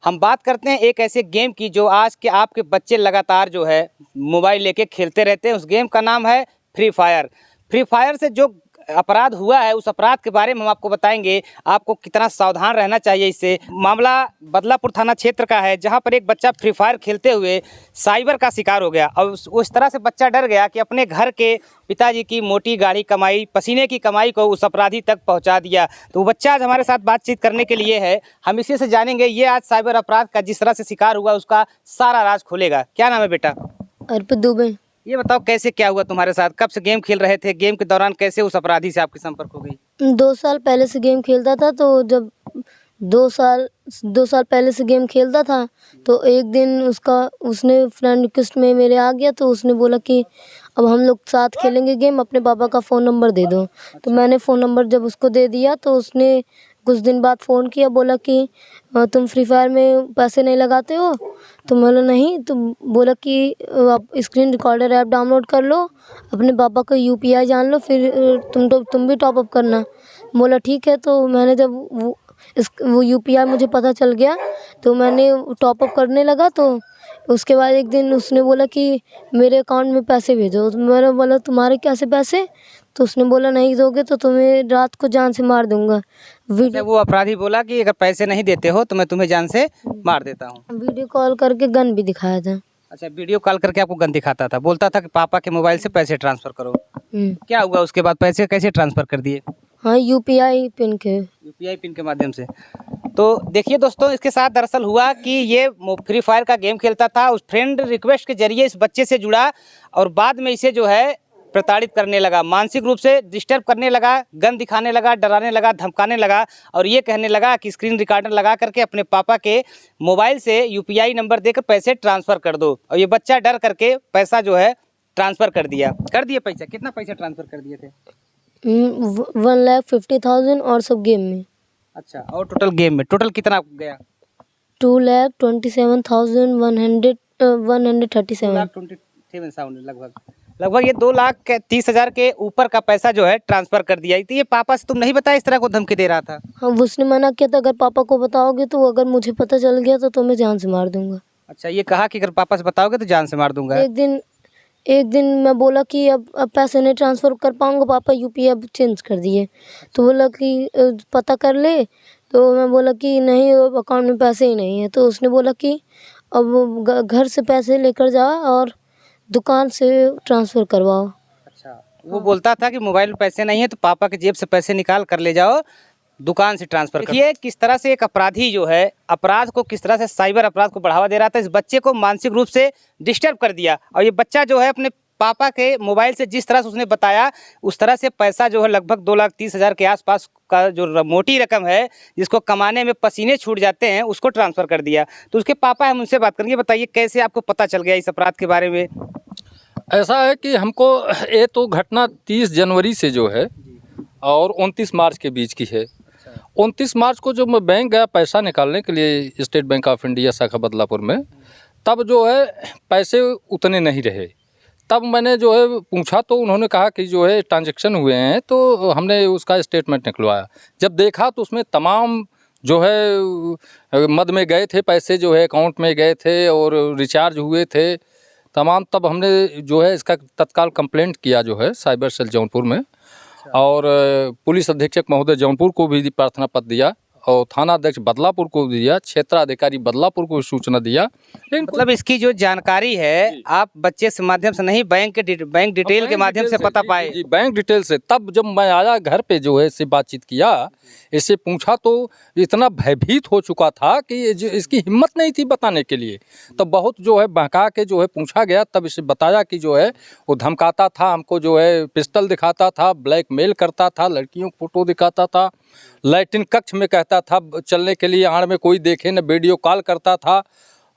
हम बात करते हैं एक ऐसे गेम की जो आज के आपके बच्चे लगातार जो है मोबाइल लेके खेलते रहते हैं। उस गेम का नाम है फ्री फायर। फ्री फायर से जो अपराध हुआ है उस अपराध के बारे में हम आपको बताएंगे, आपको कितना सावधान रहना चाहिए इससे। मामला बदलापुर थाना क्षेत्र का है, जहां पर एक बच्चा फ्री फायर खेलते हुए साइबर का शिकार हो गया और उस तरह से बच्चा डर गया कि अपने घर के पिताजी की मोटी गाढ़ी कमाई, पसीने की कमाई को उस अपराधी तक पहुंचा दिया। तो वो बच्चा आज हमारे साथ बातचीत करने के लिए है। हम इसी से जानेंगे ये आज साइबर अपराध का जिस तरह से शिकार हुआ उसका सारा राज खुलेगा। क्या नाम है बेटा? अर्पित दुबे। ये बताओ कैसे क्या हुआ तुम्हारे साथ, कब से गेम खेल रहे थे, गेम के दौरान कैसे उस अपराधी से आपकी संपर्क हो गई? 2 साल पहले से गेम खेलता था, तो जब 2 साल पहले से गेम खेलता था तो एक दिन उसने फ्रेंड रिक्वेस्ट में मेरे आ गया, तो उसने बोला कि अब हम लोग साथ खेलेंगे गेम, अपने पापा का फ़ोन नंबर दे दो। तो मैंने फ़ोन नंबर जब उसको दे दिया तो उसने कुछ दिन बाद फ़ोन किया, बोला कि तुम फ्री फायर में पैसे नहीं लगाते हो? तो मैं बोला नहीं। तो बोला कि आप स्क्रीन रिकॉर्डर ऐप डाउनलोड कर लो, अपने पापा का यूपीआई जान लो, फिर तुम भी टॉप अप करना। बोला ठीक है। तो मैंने जब वो यूपीआई मुझे पता चल गया तो मैंने टॉप अप करने लगा। तो उसके बाद एक दिन उसने बोला कि मेरे अकाउंट में पैसे भेजो। तो मैंने बोला तुम्हारे कैसे पैसे? तो उसने बोला नहीं दोगे तो तुम्हें रात को जान से मार दूंगा। वो अपराधी बोला कि अगर पैसे नहीं देते हो तो मैं तुम्हें जान से मार देता हूँ। वीडियो कॉल करके गन भी दिखाया था। अच्छा, वीडियो कॉल करके आपको गन दिखाता था, बोलता था कि पापा के मोबाइल से पैसे ट्रांसफर करो। क्या हुआ उसके बाद, पैसे कैसे ट्रांसफर कर दिए? हाँ, यूपीआई पिन के माध्यम से। तो देखिए दोस्तों, इसके साथ दरअसल हुआ कि ये फ्री फायर का गेम खेलता था, उस फ्रेंड रिक्वेस्ट के जरिए इस बच्चे से जुड़ा और बाद में इसे जो है प्रताड़ित करने लगा, मानसिक रूप से डिस्टर्ब करने लगा, गन दिखाने लगा, डराने लगा, धमकाने लगा और ये कहने लगा कि स्क्रीन रिकॉर्डर लगा करके अपने पापा के मोबाइल से यूपीआई नंबर देकर पैसे ट्रांसफ़र कर दो। और ये बच्चा डर करके पैसा जो है ट्रांसफ़र कर दिया। पैसा कितना पैसा ट्रांसफ़र कर दिए थे? 1,50,000 और सब गेम में। अच्छा, और टोटल गेम में टोटल कितना गया? 2,27,137 लगभग ये 2,30,000 के ऊपर का पैसा जो है ट्रांसफर कर दिया। तो ये पापा से तुम नहीं बताया, इस तरह को धमकी दे रहा था? हाँ, उसने मना किया था, अगर पापा को बताओगे तो अगर मुझे पता चल गया तो तुम्हें जान से मार दूंगा। अच्छा, ये कहा कि अगर पापा से बताओगे तो जान से मार दूंगा। एक दिन मैं बोला कि अब पैसे नहीं ट्रांसफ़र कर पाऊंगा, पापा यूपीआई अब चेंज कर दिए। तो बोला कि पता कर ले। तो मैं बोला कि नहीं, अकाउंट में पैसे ही नहीं है। तो उसने बोला कि अब घर से पैसे लेकर जाओ और दुकान से ट्रांसफ़र करवाओ। अच्छा, वो बोलता था कि मोबाइल में पैसे नहीं है तो पापा के जेब से पैसे निकाल कर ले जाओ, दुकान से ट्रांसफर कर। देखिए किस तरह से एक अपराधी जो है अपराध को, किस तरह से साइबर अपराध को बढ़ावा दे रहा था। इस बच्चे को मानसिक रूप से डिस्टर्ब कर दिया और ये बच्चा जो है अपने पापा के मोबाइल से जिस तरह से उसने बताया उस तरह से पैसा जो है लगभग 2,30,000 के आसपास का जो मोटी रकम है जिसको कमाने में पसीने छूट जाते हैं उसको ट्रांसफ़र कर दिया। तो उसके पापा हम उनसे बात करेंगे। बताइए कैसे आपको पता चल गया इस अपराध के बारे में? ऐसा है कि हमको ये तो घटना 30 जनवरी से जो है और 29 मार्च के बीच की है। 29 मार्च को जब मैं बैंक गया पैसा निकालने के लिए स्टेट बैंक ऑफ इंडिया शाखा बदलापुर में, तब जो है पैसे उतने नहीं रहे। तब मैंने जो है पूछा तो उन्होंने कहा कि जो है ट्रांजैक्शन हुए हैं, तो हमने उसका स्टेटमेंट निकलवाया। जब देखा तो उसमें तमाम जो है मद में गए थे, पैसे जो है अकाउंट में गए थे और रिचार्ज हुए थे तमाम। तब हमने जो है इसका तत्काल कंप्लेंट किया जो है साइबर सेल जौनपुर में और पुलिस अधीक्षक महोदय जौनपुर को भी प्रार्थना पत्र दिया और थाना अध्यक्ष बदलापुर को दिया, क्षेत्राधिकारी बदलापुर को सूचना दिया। लेकिन मतलब इसकी जो जानकारी है आप बच्चे से माध्यम से नहीं, बैंक डिटेल के माध्यम से पता पाए? जी, बैंक डिटेल से। तब जब मैं आया घर पे जो है इससे बातचीत किया, इससे पूछा तो इतना भयभीत हो चुका था कि इसकी हिम्मत नहीं थी बताने के लिए। तो बहुत जो है बहका के जो है पूछा गया, तब इसे बताया कि जो है वो धमकाता था हमको, जो है पिस्टल दिखाता था, ब्लैकमेल करता था, लड़कियों को फोटो दिखाता था, लैट्रिन कक्ष में कहता था चलने के लिए, आड़ में कोई देखे न, वीडियो कॉल करता था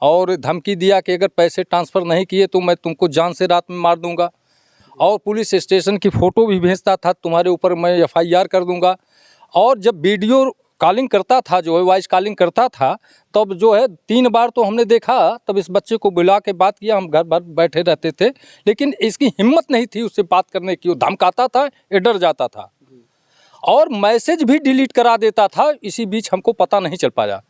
और धमकी दिया कि अगर पैसे ट्रांसफ़र नहीं किए तो मैं तुमको जान से रात में मार दूंगा। और पुलिस स्टेशन की फ़ोटो भी भेजता था, तुम्हारे ऊपर मैं FIR कर दूंगा। और जब वीडियो कॉलिंग करता था, जो है वॉइस कॉलिंग करता था, तब जो है 3 बार तो हमने देखा। तब इस बच्चे को बुला के बात किया, हम घर भर बैठे रहते थे, लेकिन इसकी हिम्मत नहीं थी उससे बात करने की। वो धमकाता था, ये डर जाता था और मैसेज भी डिलीट करा देता था। इसी बीच हमको पता नहीं चल पाया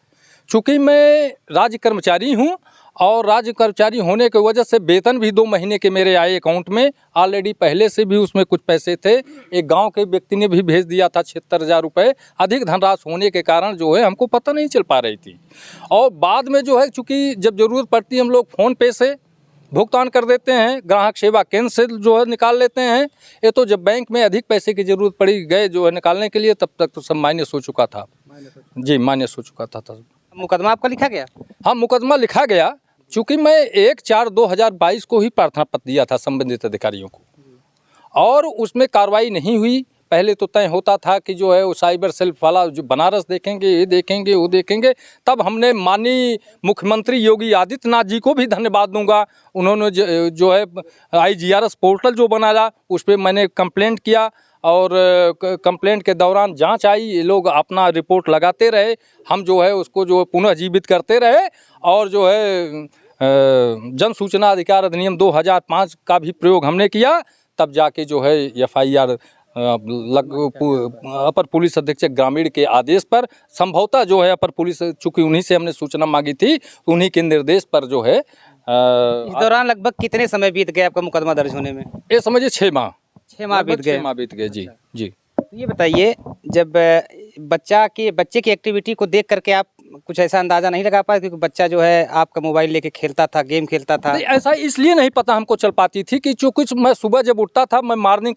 चूँकि मैं राज्य कर्मचारी हूँ और राज्य कर्मचारी होने की वजह से वेतन भी 2 महीने के मेरे आए अकाउंट में। ऑलरेडी पहले से भी उसमें कुछ पैसे थे। एक गांव के व्यक्ति ने भी भेज दिया था 76,000 रुपये। अधिक धनराशि होने के कारण जो है हमको पता नहीं चल पा रही थी। और बाद में जो है चूँकि जब ज़रूरत पड़ती है हम लोग फ़ोन पे से भुगतान कर देते हैं, ग्राहक सेवा केंद्र से जो है निकाल लेते हैं। ये तो जब बैंक में अधिक पैसे की ज़रूरत पड़ी गए जो है निकालने के लिए, तब तक तो सब माइनस हो चुका था। जी, माइनस हो चुका था तब। मुकदमा आपका लिखा गया? हाँ, मुकदमा लिखा गया। चूँकि मैं 1/4/2022 को ही प्रार्थना पत्र दिया था संबंधित अधिकारियों को और उसमें कार्रवाई नहीं हुई। पहले तो तय होता था कि जो है वो साइबर सेल वाला जो बनारस देखेंगे, ये देखेंगे, वो देखेंगे। तब हमने माननीय मुख्यमंत्री योगी आदित्यनाथ जी को भी धन्यवाद दूंगा। उन्होंने जो है IGRS पोर्टल जो बनाया उस पर मैंने कंप्लेंट किया और कंप्लेंट के दौरान जांच आई, ये लोग अपना रिपोर्ट लगाते रहे, हम जो है उसको जो पुनः जीवित करते रहे और जो है जन सूचना अधिकार अधिनियम 2005 का भी प्रयोग हमने किया। तब जाके जो है FIR अपर पुलिस अधीक्षक ग्रामीण के आदेश पर संभवतः जो है अपर पुलिस, चूँकि उन्हीं से हमने सूचना मांगी थी, उन्हीं के निर्देश पर जो है इस दौरान लगभग कितने समय बीत गए आपका मुकदमा दर्ज होने में? ये समझिए 6 माह। 6 माह बीत गए। 6 माह बीत गए। जी जी। तो ये बताइए, जब बच्चे की एक्टिविटी को देख करके आप कुछ ऐसा अंदाजा नहीं लगा पाए क्योंकि बच्चा जो है आपका मोबाइल लेके खेलता था, गेम खेलता था? नहीं, ऐसा इसलिए नहीं पता हमको चल पाती थी कि जो कुछ मैं सुबह जब उठता था, मैं मॉर्निंग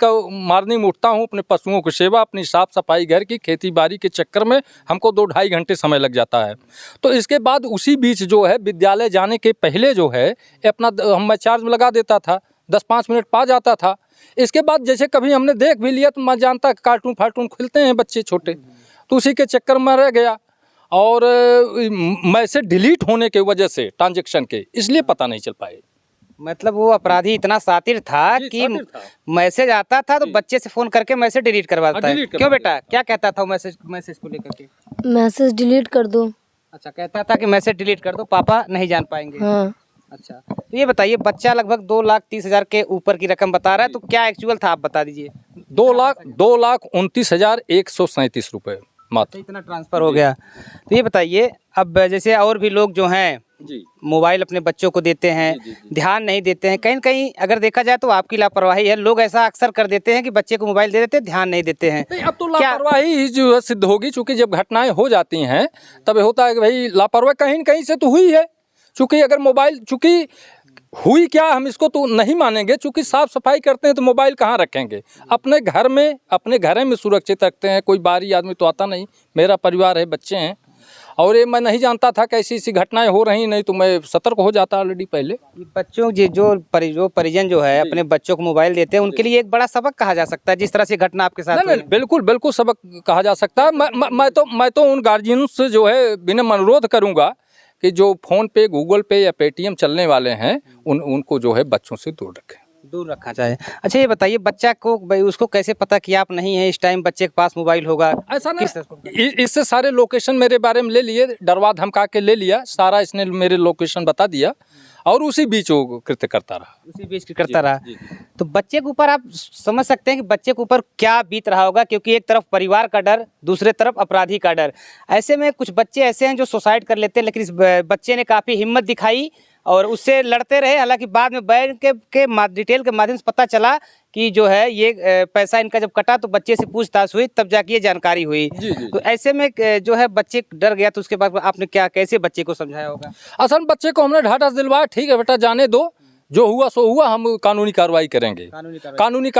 में उठता हूँ, अपने पशुओं की सेवा, अपनी साफ सफाई, घर की खेती बाड़ी के चक्कर में हमको 2-2.5 घंटे समय लग जाता है। तो इसके बाद उसी बीच जो है विद्यालय जाने के पहले जो है अपना मैं चार्ज में लगा देता था, 10-5 मिनट पा जाता था। इसके बाद जैसे कभी हमने देख भी लिया तो मैं जानता कार्टून फार्टून खेलते हैं बच्चे छोटे, तो उसी के चक्कर में रह गया और मैसेज डिलीट होने के वजह से ट्रांजैक्शन के, इसलिए पता नहीं चल पाए। मतलब वो अपराधी इतना शातिर था कि मैसेज आता था तो बच्चे से फोन करके मैसेज डिलीट करवाता है। क्यों बेटा, क्या कहता था मैसेज को लेकर के? मैसेज डिलीट कर दो। अच्छा, कहता था कि मैसेज डिलीट कर दो, पापा नहीं जान पाएंगे। हाँ। अच्छा, तो ये बताइए, बच्चा लगभग 2,30,000 के ऊपर की रकम बता रहा है, तो क्या एक्चुअल था आप बता दीजिए। 2,29,137 रुपये मात्र। इतना ट्रांसफर हो गया। तो ये बताइए, अब जैसे और भी लोग जो हैं जी, मोबाइल अपने बच्चों को देते हैं, जी। ध्यान नहीं देते हैं, कहीं न कहीं अगर देखा जाए तो आपकी लापरवाही है। लोग ऐसा अक्सर कर देते हैं कि बच्चे को मोबाइल दे देते हैं, ध्यान नहीं देते हैं। नहीं, अब तो लापरवाही ही जो है सिद्ध होगी, चूँकि जब घटनाएं हो जाती हैं तब होता है कि भाई लापरवाही कहीं न कहीं से तो हुई है। चूँकि अगर मोबाइल, चूँकि हुई क्या, हम इसको तो नहीं मानेंगे, चूँकि साफ़ सफाई करते हैं तो मोबाइल कहाँ रखेंगे? अपने घर में सुरक्षित रखते हैं। कोई बाहरी आदमी तो आता नहीं, मेरा परिवार है, बच्चे हैं। और ये मैं नहीं जानता था कि ऐसी घटनाएं हो रही, नहीं तो मैं सतर्क हो जाता ऑलरेडी पहले। बच्चों जो परिजन जो है अपने बच्चों को मोबाइल देते हैं, उनके लिए एक बड़ा सबक कहा जा सकता है, जिस तरह से घटना आपके साथ हुई। नहीं, बिल्कुल सबक कहा जा सकता है। मैं तो उन गार्जियन से जो है विनम्र अनुरोध करूँगा कि जो फ़ोन पे, गूगल पे या पेटीएम चलने वाले हैं उनको जो है बच्चों से दूर रखना चाहिए। अच्छा, ये बताइए, बच्चा को उसको कैसे पता कि आप नहीं है, इस टाइम बच्चे के पास मोबाइल होगा? ऐसा नहीं, इससे सारे लोकेशन मेरे बारे में ले लिए, डरवा धमका के ले लिया सारा, इसने मेरे लोकेशन बता दिया और उसी बीच वो कृत्य करता रहा। तो बच्चे के ऊपर आप समझ सकते हैं कि बच्चे के ऊपर क्या बीत रहा होगा, क्योंकि एक तरफ परिवार का डर, दूसरे तरफ अपराधी का डर। ऐसे में कुछ बच्चे ऐसे हैं जो सुसाइड कर लेते हैं, लेकिन इस बच्चे ने काफ़ी हिम्मत दिखाई और उससे लड़ते रहे। हालांकि बाद में बैंक के डिटेल के माध्यम से पता चला कि जो है ये पैसा इनका जब कटा तो बच्चे से पूछताछ हुई, तब जाके ये जानकारी हुई। तो ऐसे में जो है बच्चे डर गया, तो उसके बाद आपने कैसे बच्चे को समझाया होगा? असल बच्चे को हमने ढाढ़स दिलवाया, ठीक है बेटा जाने दो, जो हुआ सो हुआ, हम कानूनी कार्रवाई करेंगे। कानूनी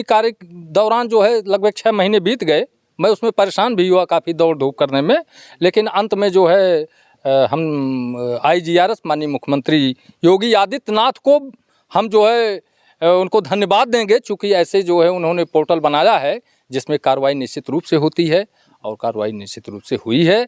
कार्य दौरान जो है लगभग 6 महीने बीत गए। मैं उसमें परेशान भी हुआ काफ़ी दौड़ धूप करने में, लेकिन अंत में जो है हम IGRS माननीय मुख्यमंत्री योगी आदित्यनाथ को हम जो है उनको धन्यवाद देंगे, चूँकि ऐसे जो है उन्होंने पोर्टल बनाया है जिसमें कार्रवाई निश्चित रूप से होती है और कार्रवाई निश्चित रूप से हुई है।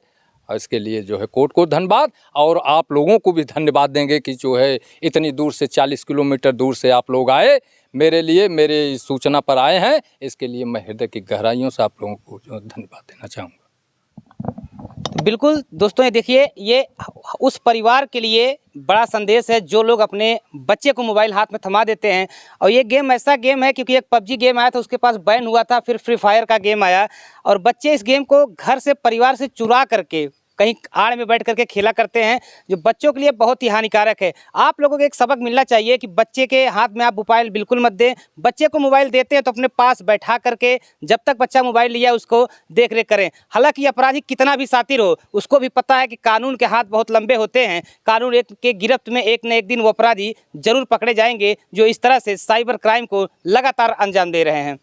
और इसके लिए जो है कोर्ट को धन्यवाद, और आप लोगों को भी धन्यवाद देंगे कि जो है इतनी दूर से 40 किलोमीटर दूर से आप लोग आए मेरे लिए, मेरे सूचना पर आए हैं। इसके लिए मैं हृदय की गहराइयों से आप लोगों को जो धन्यवाद देना चाहूँगा। बिल्कुल दोस्तों, ये देखिए, ये उस परिवार के लिए बड़ा संदेश है जो लोग अपने बच्चे को मोबाइल हाथ में थमा देते हैं। और ये गेम ऐसा गेम है, क्योंकि एक PUBG गेम आया था, उसके पास बैन हुआ था, फिर फ्री फायर का गेम आया और बच्चे इस गेम को घर से, परिवार से चुरा करके कहीं आड़ में बैठ करके खेला करते हैं, जो बच्चों के लिए बहुत ही हानिकारक है। आप लोगों को एक सबक मिलना चाहिए कि बच्चे के हाथ में आप मोबाइल बिल्कुल मत दें। बच्चे को मोबाइल देते हैं तो अपने पास बैठा करके जब तक बच्चा मोबाइल लिया उसको देख रेख करें। हालांकि अपराधी कितना भी शातिर हो, उसको भी पता है कि कानून के हाथ बहुत लंबे होते हैं। कानून के गिरफ्त में एक न एक दिन वो अपराधी जरूर पकड़े जाएंगे जो इस तरह से साइबर क्राइम को लगातार अंजाम दे रहे हैं।